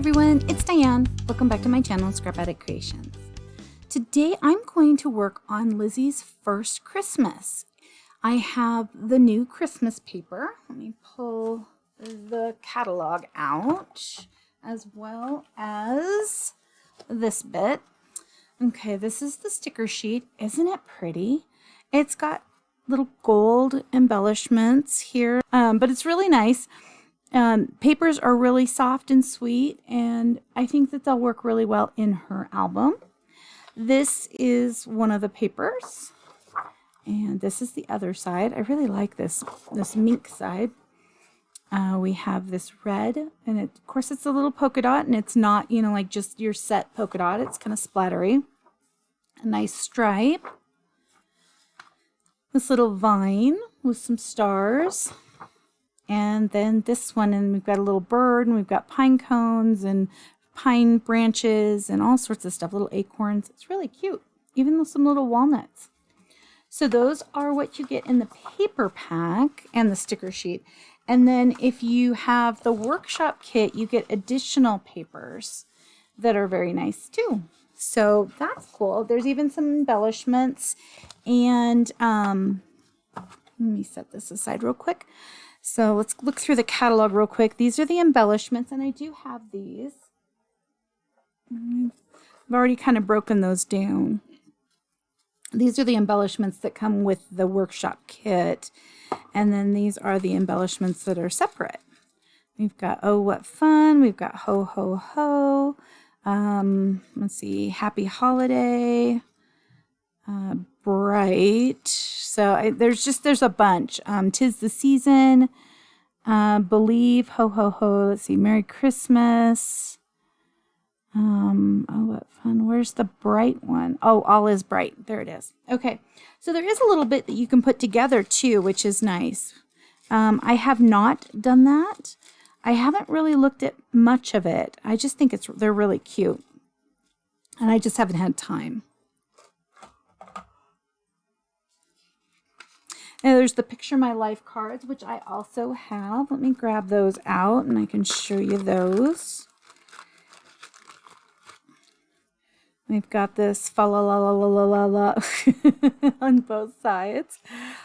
everyone, it's Diane. Welcome back to my channel, Scrap Addict Creations. Today I'm going to work on Lizzie's first Christmas. I have the new Christmas paper. Let me pull the catalog out, as well as this bit. Okay, this is the sticker sheet. Isn't it pretty? It's got little gold embellishments here, but it's really nice. Papers are really soft and sweet, and I think that they'll work really well in her album. This is one of the papers, and this is the other side. I really like this mink side. We have this red, and of course it's a little polka dot, and it's not, like just your set polka dot. It's kind of splattery. A nice stripe. This little vine with some stars. And then this one, and we've got a little bird, and we've got pine cones and pine branches and all sorts of stuff, little acorns. It's really cute, even some little walnuts. So those are what you get in the paper pack and the sticker sheet. And then if you have the workshop kit, you get additional papers that are very nice too. So that's cool. There's even some embellishments. And let me set this aside real quick. So let's look through the catalog real quick. These are the embellishments, and I do have these. I've already kind of broken those down. These are the embellishments that come with the workshop kit, and then these are the embellishments that are separate. We've got Oh What Fun, we've got Ho Ho Ho, let's see, Happy Holiday, Bright. So there's a bunch. 'Tis the Season, Believe, Ho Ho Ho. Let's see, Merry Christmas. Oh, what fun. Where's the bright one? Oh, All is Bright. There it is. Okay. So there is a little bit that you can put together too, which is nice. I have not done that. I haven't really looked at much of it. I just think they're really cute. And I just haven't had time. And there's the Picture My Life cards, which I also have. Let me grab those out and I can show you those. We've got this fa la la la la la la on both sides.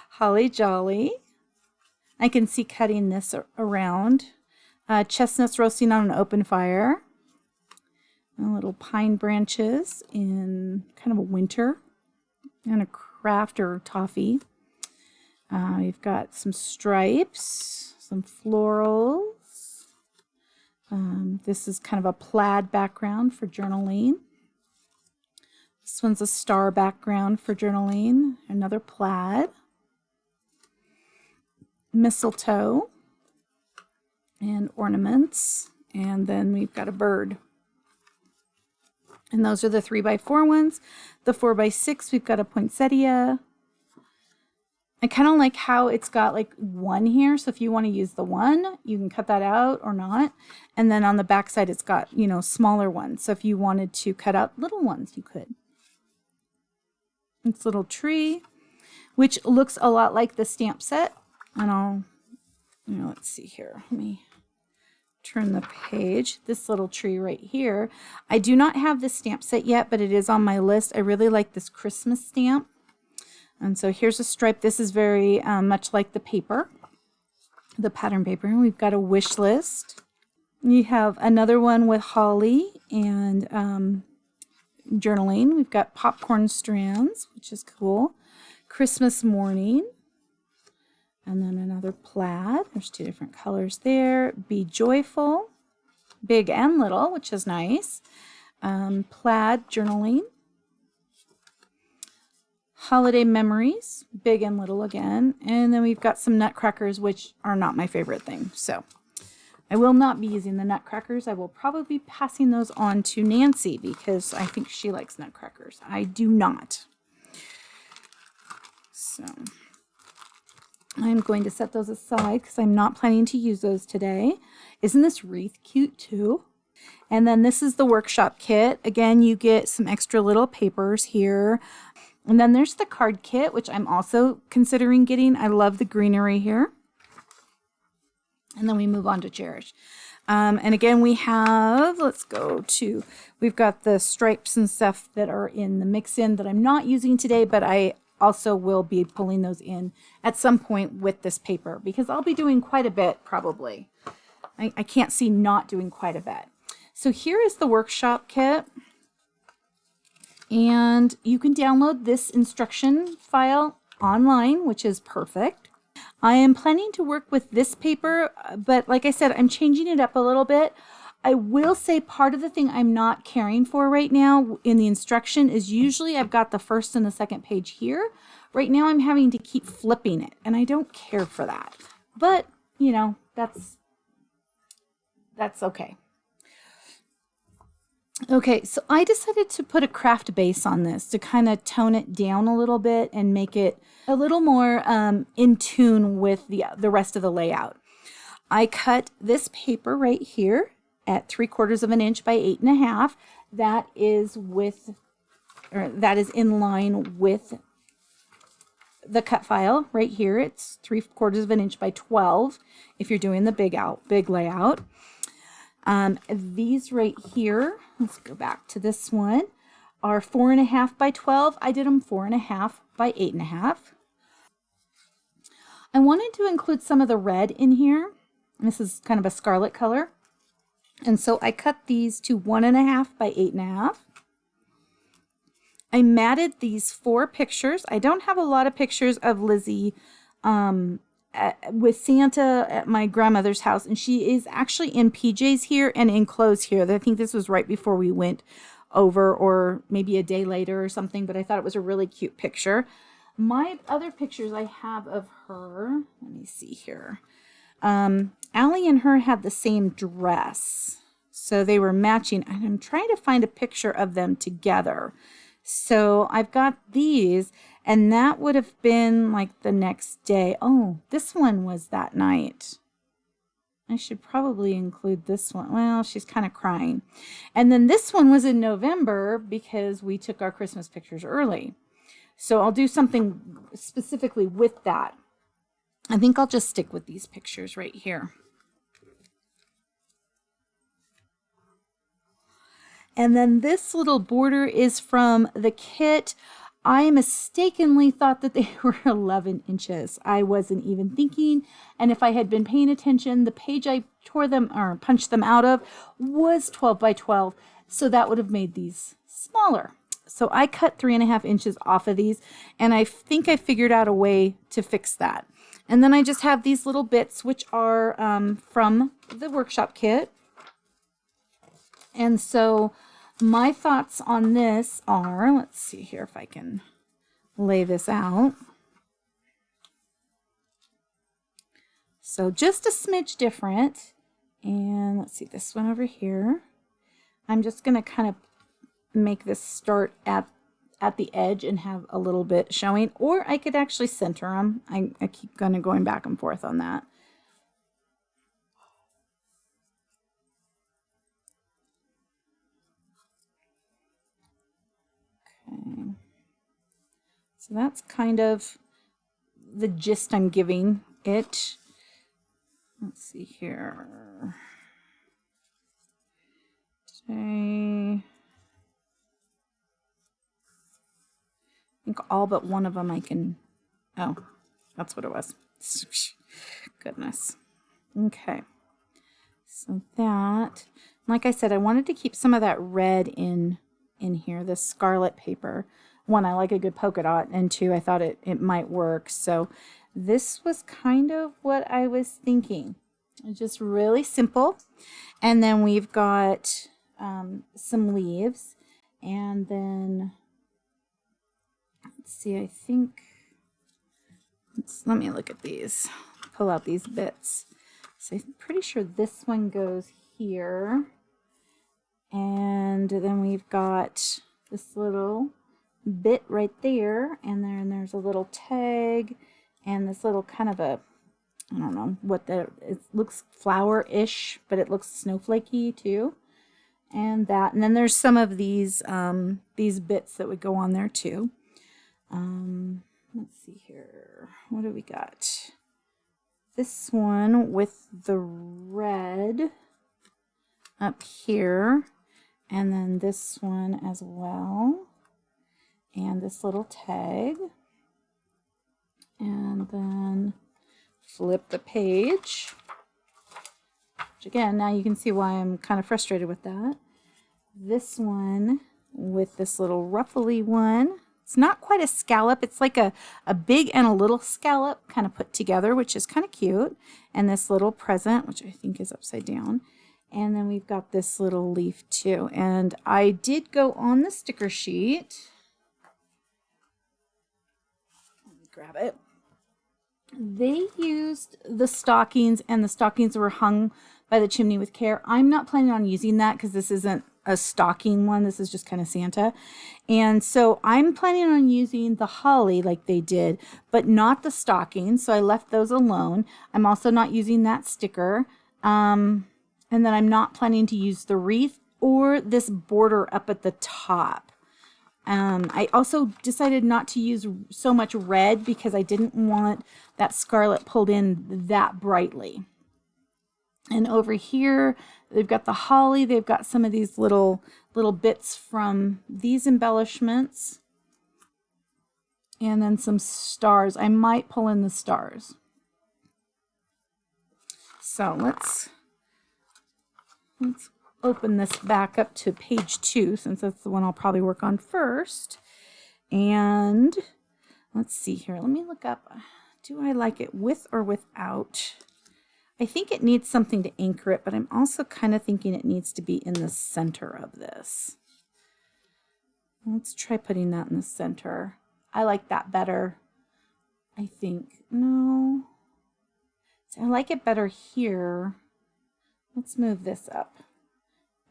Holly Jolly. I can see cutting this around. Chestnuts roasting on an open fire. And little pine branches in kind of a winter. And a Kraft or toffee. We've got some stripes, some florals. This is kind of a plaid background for journaling. This one's a star background for journaling. Another plaid. Mistletoe. And ornaments. And then we've got a bird. And those are the 3x4 ones. The 4x6, we've got a poinsettia. I kind of like how it's got like one here. So if you want to use the one, you can cut that out or not. And then on the back side, it's got, smaller ones. So if you wanted to cut out little ones, you could. It's a little tree, which looks a lot like the stamp set. And let's see here. Let me turn the page. This little tree right here. I do not have this stamp set yet, but it is on my list. I really like this Christmas stamp. And so here's a stripe. This is very much like the paper, the pattern paper. We've got a wish list. You have another one with holly and journaling. We've got popcorn strands, which is cool. Christmas morning. And then another plaid. There's two different colors there. Be joyful, big and little, which is nice. Plaid journaling. Holiday memories, big and little again. And then we've got some nutcrackers, which are not my favorite thing. So I will not be using the nutcrackers. I will probably be passing those on to Nancy because I think she likes nutcrackers. I do not. So I'm going to set those aside because I'm not planning to use those today. Isn't this wreath cute too? And then this is the workshop kit. Again, you get some extra little papers here. And then there's the card kit, which I'm also considering getting. I love the greenery here. And then we move on to Cherish. And again, we have, we've got the stripes and stuff that are in the mix-in that I'm not using today, but I also will be pulling those in at some point with this paper because I'll be doing quite a bit probably. I can't see not doing quite a bit. So here is the workshop kit. And you can download this instruction file online, which is perfect. I am planning to work with this paper, but like I said, I'm changing it up a little bit. I will say part of the thing I'm not caring for right now in the instruction is usually I've got the first and the second page here. Right now I'm having to keep flipping it, and I don't care for that. But, you know, that's okay. Okay, so I decided to put a Kraft base on this to kind of tone it down a little bit and make it a little more in tune with the rest of the layout. I cut this paper right here at 3/4 of an inch by 8.5. That is in line with the cut file right here. It's 3/4 of an inch by 12 if you're doing the big layout. These right here, let's go back to this one, are 4.5 by 12. I did them 4.5 by 8.5. I wanted to include some of the red in here. This is kind of a scarlet color. And so I cut these to 1.5 by 8.5. I matted these 4 pictures. I don't have a lot of pictures of Lizzie with Santa at my grandmother's house, and she is actually in PJs here and in clothes here. I think this was right before we went over, or maybe a day later or something, but I thought it was a really cute picture. My other pictures I have of her, let me see here. Allie and her had the same dress, so they were matching, and I'm trying to find a picture of them together. So I've got these, and that would have been like the next day. Oh, this one was that night. I should probably include this one. Well, she's kind of crying. And then this one was in November because we took our Christmas pictures early. So I'll do something specifically with that. I think I'll just stick with these pictures right here. And then this little border is from the kit. I mistakenly thought that they were 11 inches. I wasn't even thinking. And if I had been paying attention, the page I tore them or punched them out of was 12 by 12. So that would have made these smaller. So I cut 3.5 inches off of these, and I think I figured out a way to fix that. And then I just have these little bits, which are from the workshop kit. And so my thoughts on this are, let's see here if I can lay this out. So just a smidge different. And let's see this one over here. I'm just going to kind of make this start at the edge and have a little bit showing, or I could actually center them. I keep going back and forth on that. Okay. So that's kind of the gist I'm giving it. Let's see here. Okay. I think all but one of them I can, oh, that's what it was. Goodness. Okay. So that, like I said, I wanted to keep some of that red in here, this scarlet paper. One, I like a good polka dot, and two, I thought it might work. So this was kind of what I was thinking. Just really simple. And then we've got some leaves, and then let's see, I think, let me look at these, pull out these bits. So I'm pretty sure this one goes here. And then we've got this little bit right there. And then there's a little tag and this little kind of a, I don't know what it looks flower-ish, but it looks snowflakey too. And then there's some of these bits that would go on there too. Let's see here. What do we got? this one with the red up here, and then this one as well, and this little tag, and then flip the page, which again, now you can see why I'm kind of frustrated with that. This one with this little ruffly one. It's not quite a scallop. It's like a big and a little scallop kind of put together, which is kind of cute. And this little present, which I think is upside down. And then we've got this little leaf too. And I did go on the sticker sheet. Let me grab it. They used the stockings, and the stockings were hung by the chimney with care. I'm not planning on using that because this isn't a stocking one. This is just kind of Santa. And so I'm planning on using the holly like they did, but not the stockings. So I left those alone. I'm also not using that sticker. And then I'm not planning to use the wreath or this border up at the top. I also decided not to use so much red because I didn't want that scarlet pulled in that brightly. And over here, they've got the holly. They've got some of these little bits from these embellishments. And then some stars. I might pull in the stars. So let's open this back up to page 2, since that's the one I'll probably work on first. And let's see here. Let me look up. Do I like it with or without? I think it needs something to anchor it, but I'm also kind of thinking it needs to be in the center of this. Let's try putting that in the center. I like that better. I think. No. So I like it better here. Let's move this up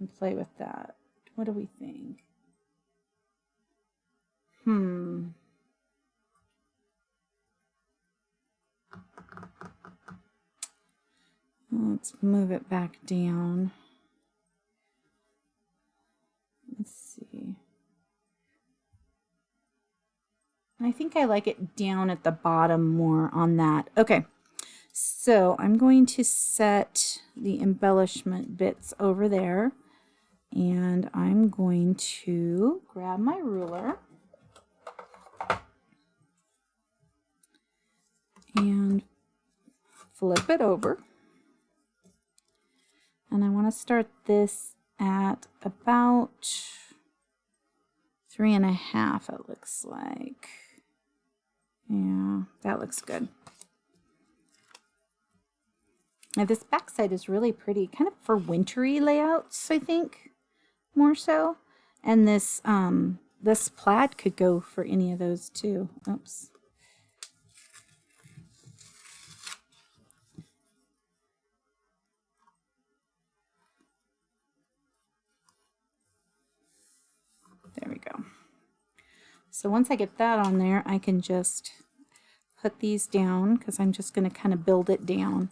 and play with that. What do we think? Let's move it back down. Let's see. I think I like it down at the bottom more on that. Okay, so I'm going to set the embellishment bits over there, and I'm going to grab my ruler and flip it over. And I want to start this at about 3.5, it looks like. Yeah, that looks good. Now this backside is really pretty, kind of for wintry layouts, I think, more so. And this this plaid could go for any of those too. Oops. There we go. So once I get that on there, I can just put these down because I'm just going to kind of build it down.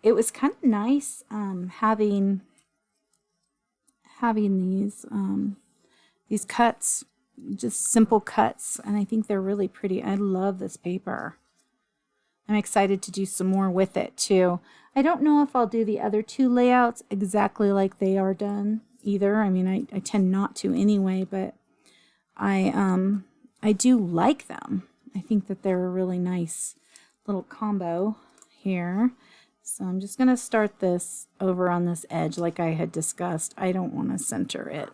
It was kind of nice having these cuts, just simple cuts, and I think they're really pretty. I love this paper. I'm excited to do some more with it too. I don't know if I'll do the other 2 layouts exactly like they are done either. I mean, I tend not to anyway, but I do like them. I think that they're a really nice little combo here. So I'm just going to start this over on this edge like I had discussed. I don't want to center it.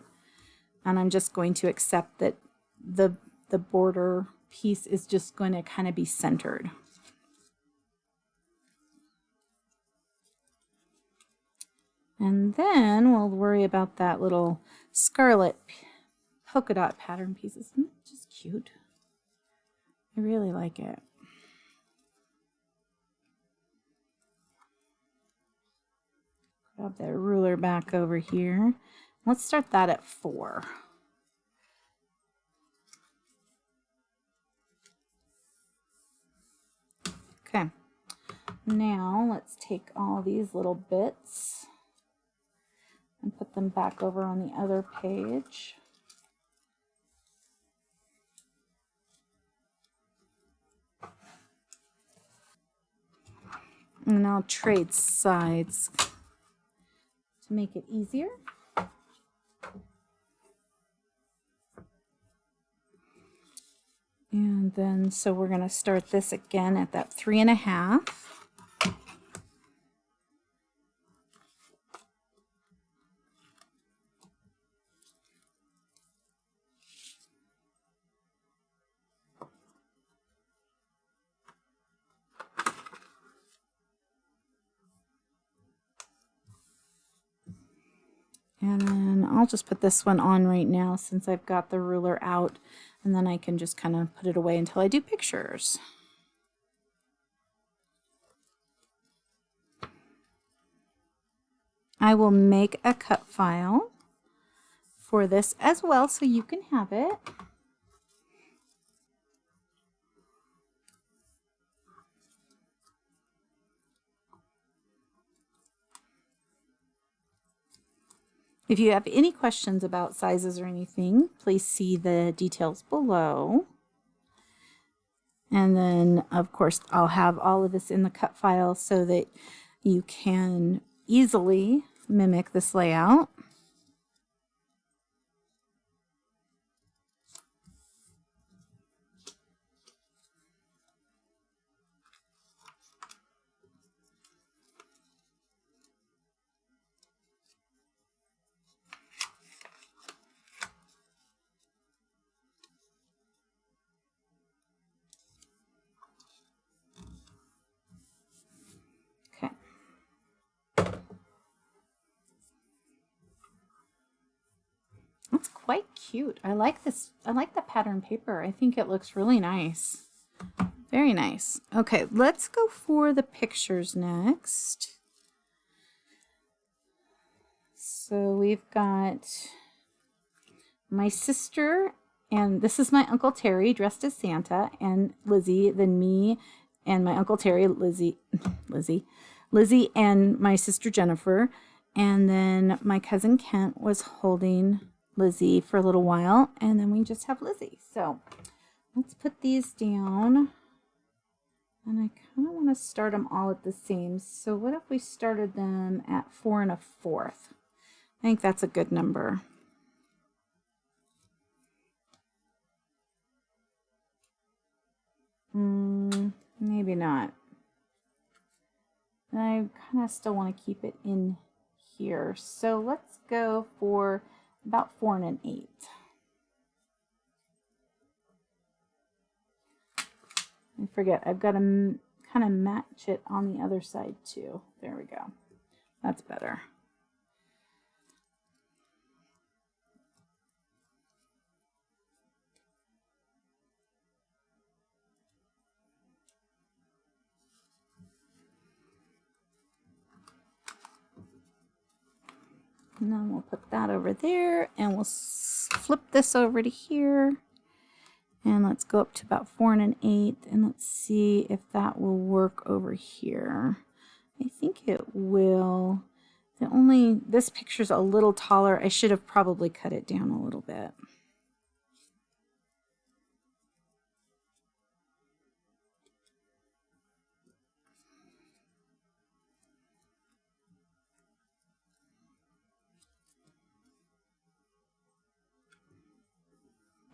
And I'm just going to accept that the border piece is just going to kind of be centered. And then we'll worry about that little scarlet polka dot pattern piece. Isn't it just cute? I really like it. Grab that ruler back over here. Let's start that at 4. Okay. Now let's take all these little bits and put them back over on the other page. And I'll trade sides to make it easier. And then, so we're going to start this again at that 3.5. And then I'll just put this one on right now since I've got the ruler out, and then I can just kind of put it away until I do pictures. I will make a cut file for this as well so you can have it. If you have any questions about sizes or anything, please see the details below. And then, of course, I'll have all of this in the cut file so that you can easily mimic this layout. That's quite cute. I like this. I like the pattern paper. I think it looks really nice. Very nice. Okay, let's go for the pictures next. So we've got my sister, and this is my Uncle Terry dressed as Santa, and Lizzie, then me and my Uncle Terry, Lizzie and my sister Jennifer, and then my cousin Kent was holding Lizzie for a little while, and then we just have Lizzie. So let's put these down, and I kind of want to start them all at the same. So what if we started them at 4 1/4? I think that's a good number. Maybe not. I kind of still want to keep it in here. So let's go for about 4 1/8. I forget, I've got to kind of match it on the other side too. There we go. That's better. And then we'll put that over there, and we'll flip this over to here. And let's go up to about 4 1/8, and let's see if that will work over here. I think it will. This picture's a little taller. I should have probably cut it down a little bit.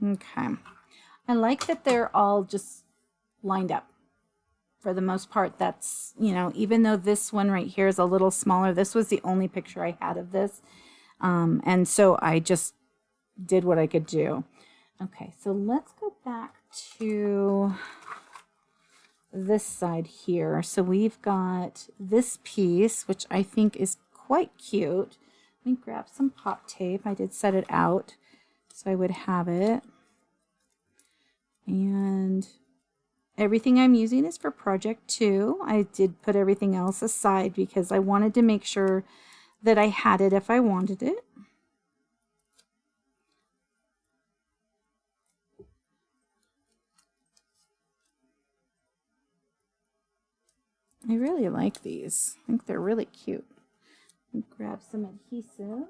Okay. I like that they're all just lined up. For the most part, that's, even though this one right here is a little smaller, this was the only picture I had of this. And so I just did what I could do. Okay, so let's go back to this side here. So we've got this piece, which I think is quite cute. Let me grab some pop tape. I did set it out so I would have it. And everything I'm using is for project 2. I did put everything else aside because I wanted to make sure that I had it if I wanted it. I really like these. I think they're really cute. Let me grab some adhesive.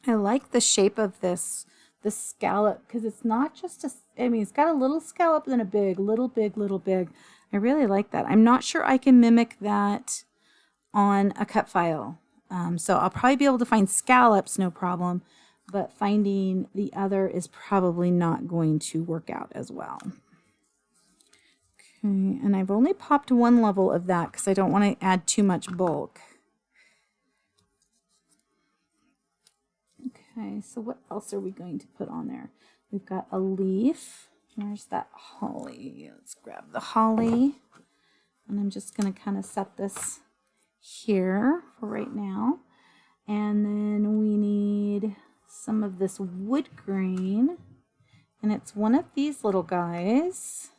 I like the shape of this the scallop, because it's not just a, I mean, it's got a little scallop and then a big, little big, little big. I really like that. I'm not sure I can mimic that on a cut file. So I'll probably be able to find scallops, no problem, but finding the other is probably not going to work out as well. Okay, and I've only popped one level of that because I don't want to add too much bulk. Okay, so what else are we going to put on there? We've got a leaf. Where's that holly? Let's grab the holly. And I'm just going to kind of set this here for right now. And then we need some of this wood grain. And it's one of these little guys.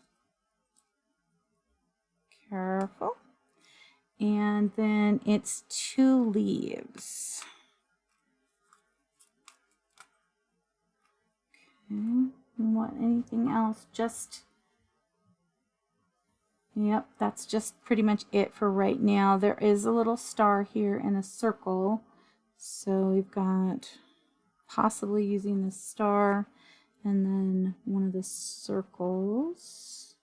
Careful. And then it's 2 leaves. Okay. Want anything else? Just, yep, that's just pretty much it for right now. There is a little star here and a circle. So we've got possibly using the star and then one of the circles.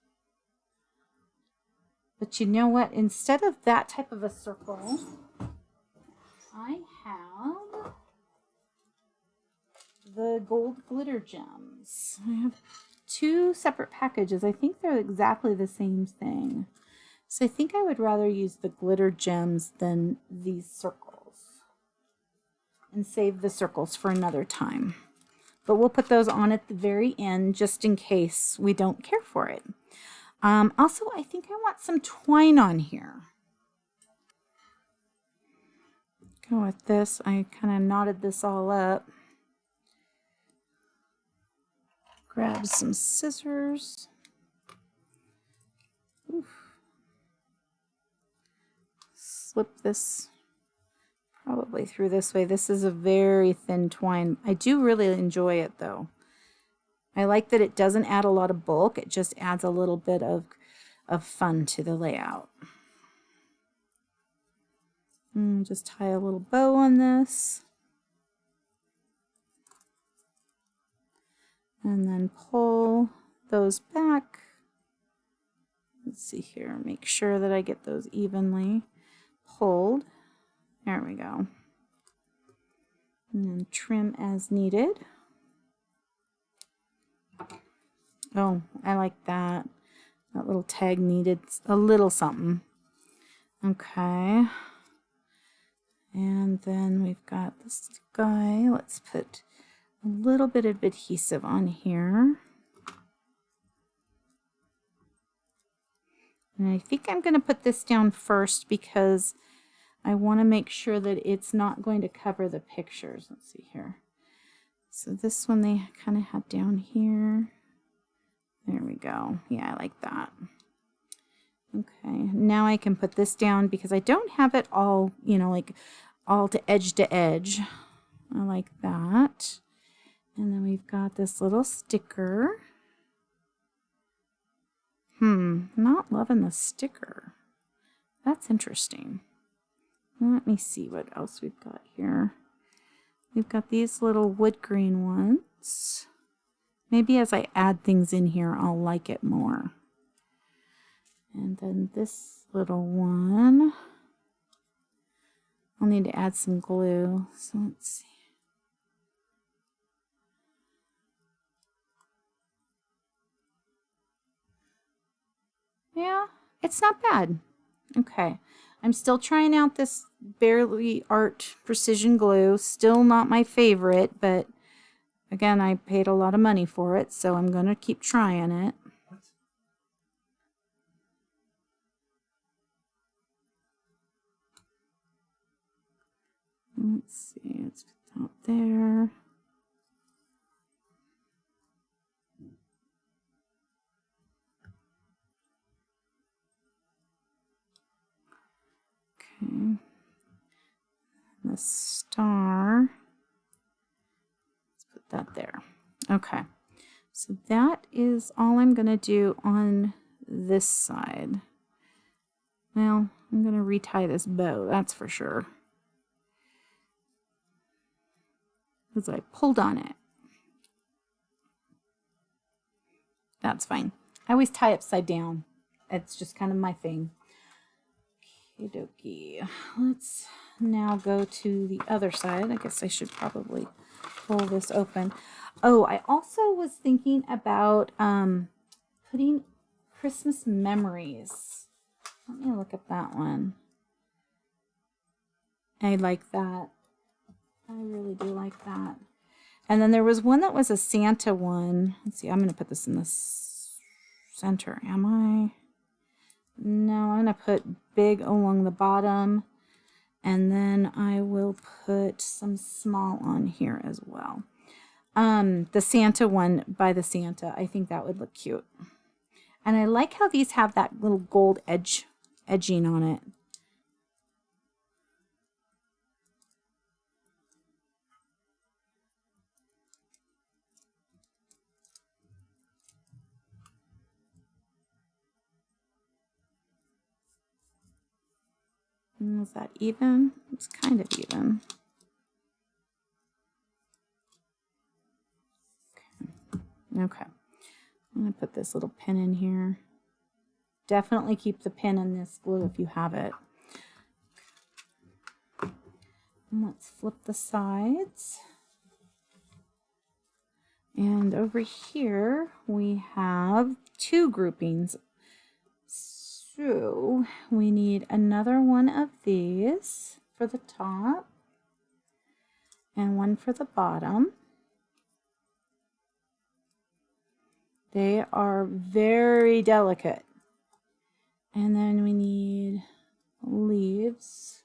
But you know what? Instead of that type of a circle, I have the gold glitter gems. I have 2 separate packages. I think they're exactly the same thing. So I think I would rather use the glitter gems than these circles. And save the circles for another time. But we'll put those on at the very end just in case we don't care for it. Also, I think I want some twine on here. Go with this. I kind of knotted this all up. Grab some scissors. Oof. Slip this probably through this way. This is a very thin twine. I do really enjoy it though. I like that it doesn't add a lot of bulk. It just adds a little bit of fun to the layout. And just tie a little bow on this. And then pull those back. Let's see here. Make sure that I get those evenly pulled. There we go. And then trim as needed. Oh, I like that. That little tag needed a little something. Okay. And then we've got this guy. Let's put a little bit of adhesive on here. And I think I'm going to put this down first because I want to make sure that it's not going to cover the pictures. Let's see here. So this one they kind of have down here. There we go. Yeah, I like that. Okay, now I can put this down because I don't have it all, you know, like all to edge. I like that. And then we've got this little sticker. Not loving the sticker. That's interesting. Let me see what else we've got here. We've got these little wood grain ones. Maybe as I add things in here, I'll like it more. And then this little one. I'll need to add some glue. So let's see. Yeah, it's not bad. Okay. I'm still trying out this Barely Art Precision Glue. Still not my favorite, but again, I paid a lot of money for it, so I'm going to keep trying it. Let's see, let's put that there. Okay. The star. Let's put that there. Okay. So that is all I'm going to do on this side. Well, I'm going to retie this bow, that's for sure. Because I pulled on it. That's fine. I always tie upside down. It's just kind of my thing. Okie dokie. Let's now go to the other side. I guess I should probably pull this open. Oh, I also was thinking about putting Christmas memories. Let me look at that one. I like that. I really do like that. And then there was one that was a Santa one. Let's see, I'm going to put this in the center. Am I? No, I'm going to put big along the bottom. And then I will put some small on here as well. The Santa one by the Santa, I think that would look cute. And I like how these have that little gold edging on it. Is that even? It's kind of even. Okay. I'm going to put this little pin in here. Definitely keep the pin in this glue if you have it. And let's flip the sides. And over here we have 2 groupings. So we need another one of these for the top and one for the bottom. They are very delicate. And then we need leaves.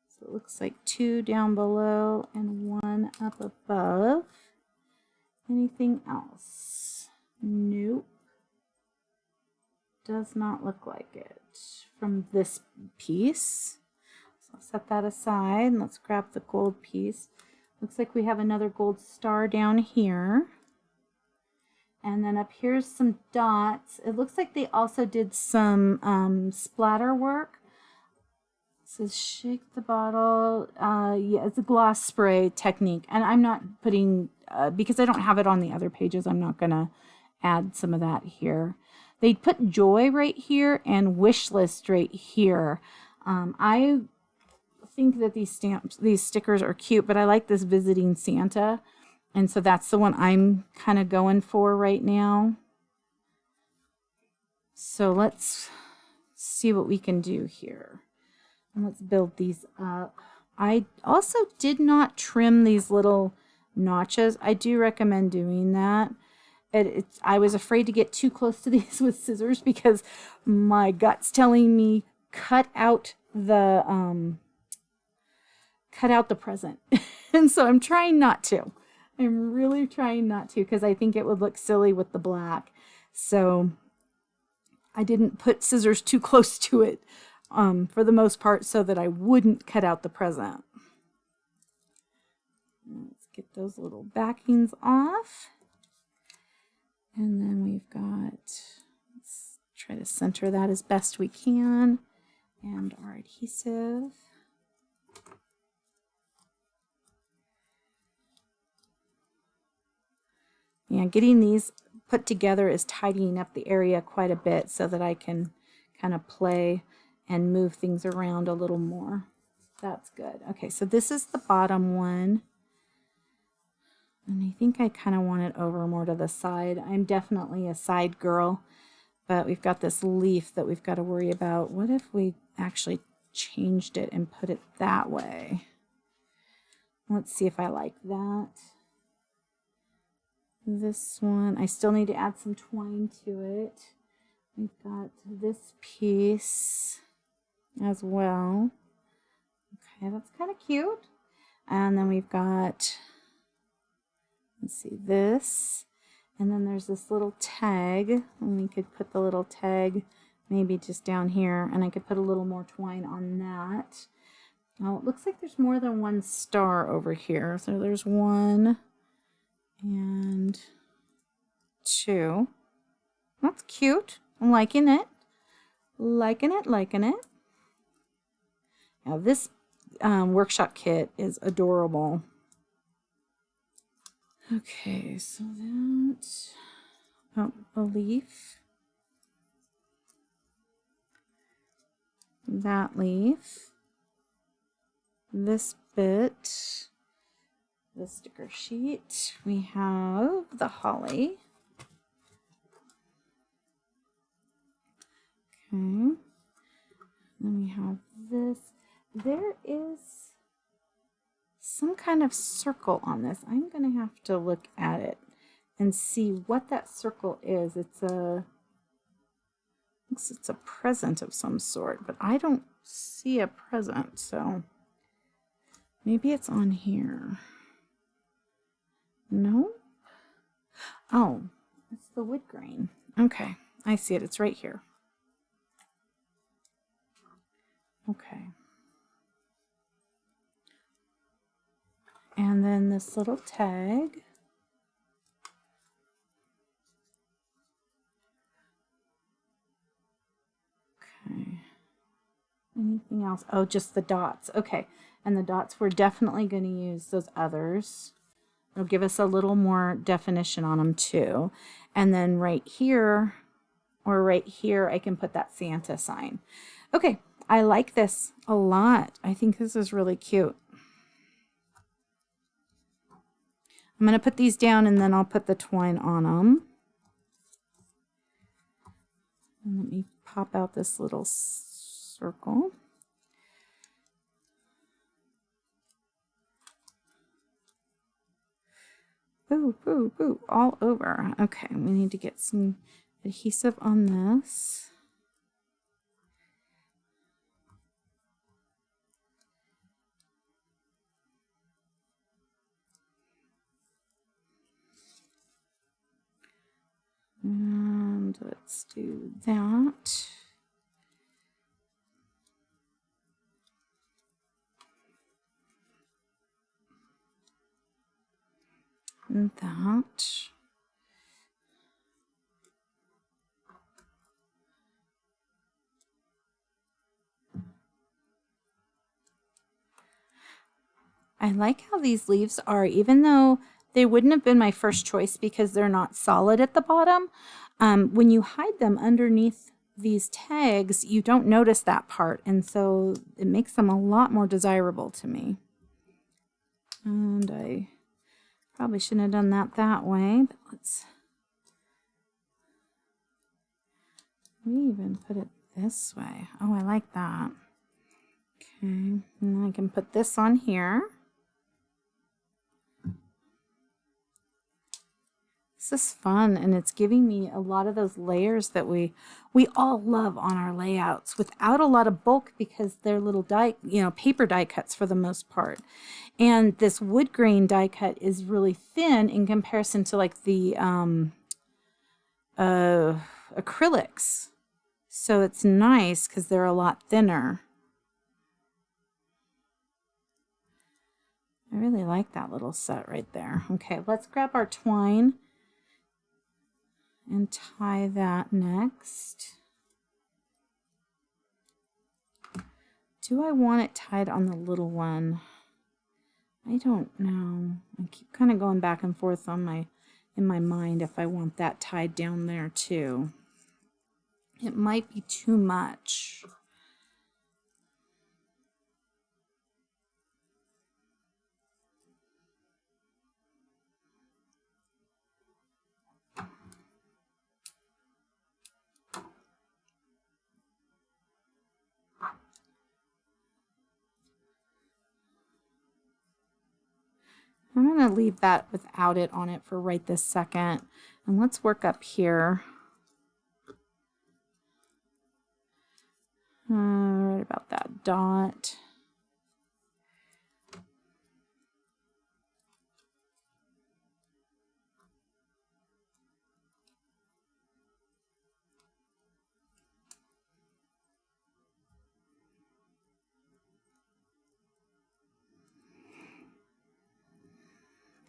So it looks like 2 down below and 1 up above. Anything else? Nope. Does not look like it from this piece. So I'll set that aside and let's grab the gold piece. Looks like we have another gold star down here. And then up here's some dots. It looks like they also did some splatter work. It says shake the bottle. Yeah, it's a gloss spray technique. And I'm not putting, because I don't have it on the other pages, I'm not going to add some of that here. They put joy right here and wish list right here. I think that these stickers are cute, but I like this visiting Santa. And so that's the one I'm kind of going for right now. So let's see what we can do here. And let's build these up. I also did not trim these little notches. I do recommend doing that. I was afraid to get too close to these with scissors because my gut's telling me cut out the present. And so I'm trying not to. I'm really trying not to because I think it would look silly with the black. So I didn't put scissors too close to it for the most part so that I wouldn't cut out the present. Let's get those little backings off. And then we've got, let's try to center that as best we can. And our adhesive. Yeah, getting these put together is tidying up the area quite a bit so that I can kind of play and move things around a little more. That's good. Okay, so this is the bottom one. And I think I kind of want it over more to the side. I'm definitely a side girl, but we've got this leaf that we've got to worry about. What if we actually changed it and put it that way? Let's see if I like that. This one, I still need to add some twine to it. We've got this piece as well. Okay, that's kind of cute. And then we've got, let's see, this. And then there's this little tag. And we could put the little tag maybe just down here. And I could put a little more twine on that. Oh, it looks like there's more than one star over here. So there's 1 and 2. That's cute. I'm liking it. Liking it. Now this workshop kit is adorable. Okay, so that, oh, a leaf, that leaf, this bit, the sticker sheet. We have the holly. Okay. Then we have this. There is some kind of circle on this. I'm going to have to look at it and see what that circle is. It's a present of some sort, but I don't see a present, so maybe it's on here. No? Oh, it's the wood grain. Okay, I see it. It's right here. Okay. And then this little tag. Okay. Anything else? Oh, just the dots. Okay. And the dots, we're definitely going to use those others. It'll give us a little more definition on them too. And then right here, or right here, I can put that Santa sign. Okay. I like this a lot. I think this is really cute. I'm going to put these down and then I'll put the twine on them. And let me pop out this little circle. Boo, boo, boo, all over. Okay, we need to get some adhesive on this. And let's do that. And that. I like how these leaves are, even though they wouldn't have been my first choice because they're not solid at the bottom. When you hide them underneath these tags, you don't notice that part, and so it makes them a lot more desirable to me. And I probably shouldn't have done that way, but let's maybe even put it this way. Oh, I like that. Okay, and then I can put this on here. This is fun, and it's giving me a lot of those layers that we all love on our layouts without a lot of bulk because they're little die, paper die cuts for the most part. And this wood grain die cut is really thin in comparison to like the acrylics. So it's nice because they're a lot thinner. I really like that little set right there. Okay, let's grab our twine and tie that next. Do I want it tied on the little one? I don't know. I keep kind of going back and forth on in my mind if I want that tied down there too. It might be too much. I'm going to leave that without it on it for right this second. And let's work up here. Right about that dot.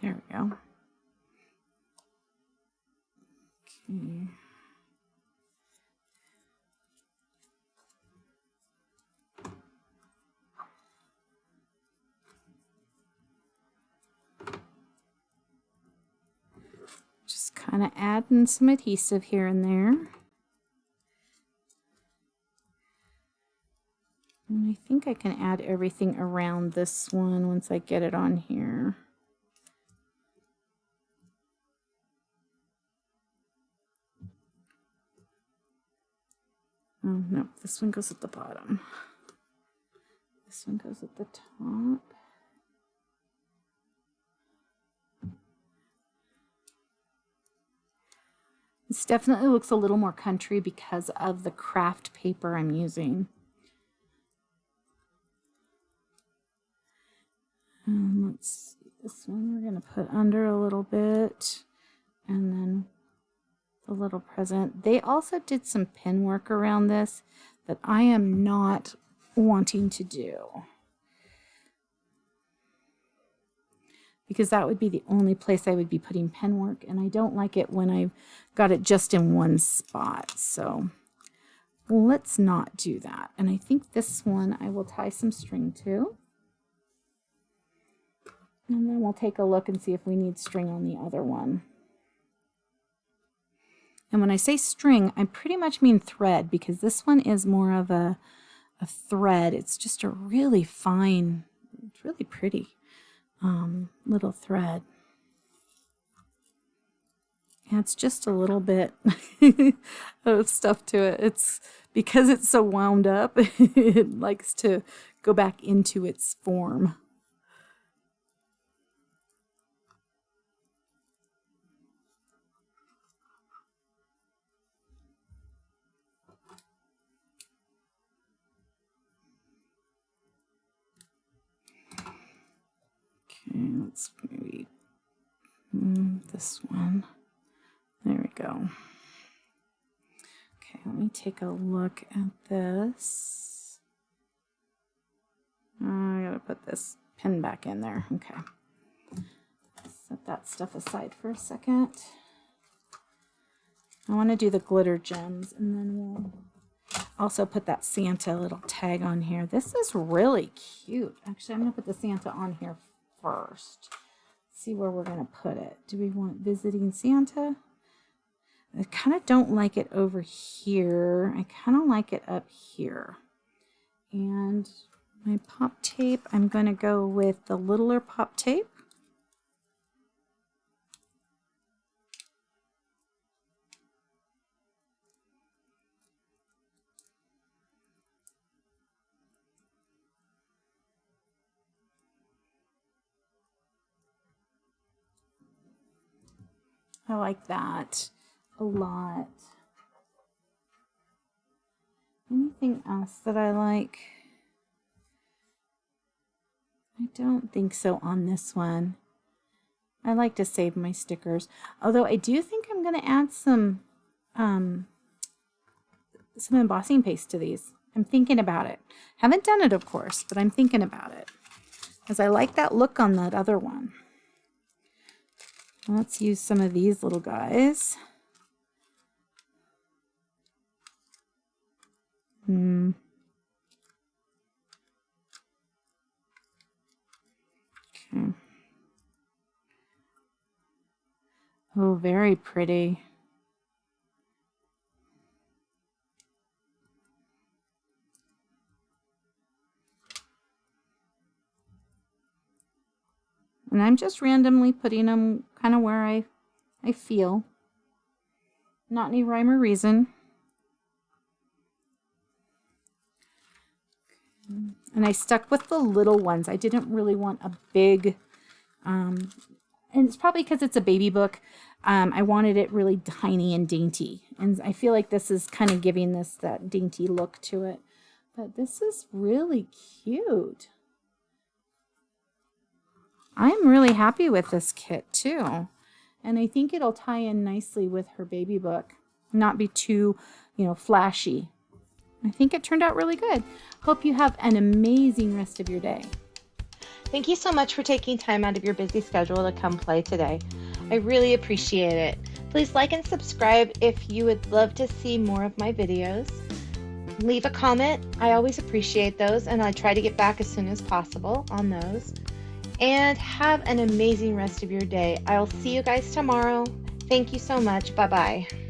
There we go. Okay. Just kind of adding some adhesive here and there. And I think I can add everything around this one once I get it on here. Oh, no, this one goes at the bottom. This one goes at the top. This definitely looks a little more country because of the Kraft paper I'm using. Let's see, this one we're going to put under a little bit, and then the little present. They also did some pin work around this that I am not wanting to do, because that would be the only place I would be putting pen work, and I don't like it when I've got it just in one spot. So let's not do that. And I think this one I will tie some string to. And then we'll take a look and see if we need string on the other one. And when I say string, I pretty much mean thread, because this one is more of a thread. It's just a really fine, it's really pretty little thread. Adds just a little bit of stuff to it. It's because it's so wound up, it likes to go back into its form. Okay, let's maybe this one. There we go. Okay, let me take a look at this. I gotta put this pin back in there. Okay. Set that stuff aside for a second. I want to do the glitter gems, and then we'll also put that Santa little tag on here. This is really cute. Actually, I'm going to put the Santa on here first. See where we're going to put it. Do we want visiting Santa? I kind of don't like it over here. I kind of like it up here. And my pop tape, I'm going to go with the littler pop tape. I like that a lot. Anything else that I like? I don't think so on this one. I like to save my stickers. Although I do think I'm going to add some embossing paste to these. I'm thinking about it. Haven't done it, of course, but I'm thinking about it, because I like that look on that other one. Let's use some of these little guys. Okay. Oh, very pretty. And I'm just randomly putting them kind of where I feel. Not any rhyme or reason. And I stuck with the little ones. I didn't really want a big, and it's probably because it's a baby book. I wanted it really tiny and dainty. And I feel like this is kind of giving this that dainty look to it. But this is really cute. I'm really happy with this kit too. And I think it'll tie in nicely with her baby book. Not be too, flashy. I think it turned out really good. Hope you have an amazing rest of your day. Thank you so much for taking time out of your busy schedule to come play today. I really appreciate it. Please like and subscribe if you would love to see more of my videos. Leave a comment. I always appreciate those, and I try to get back as soon as possible on those. And have an amazing rest of your day. I'll see you guys tomorrow. Thank you so much. Bye-bye.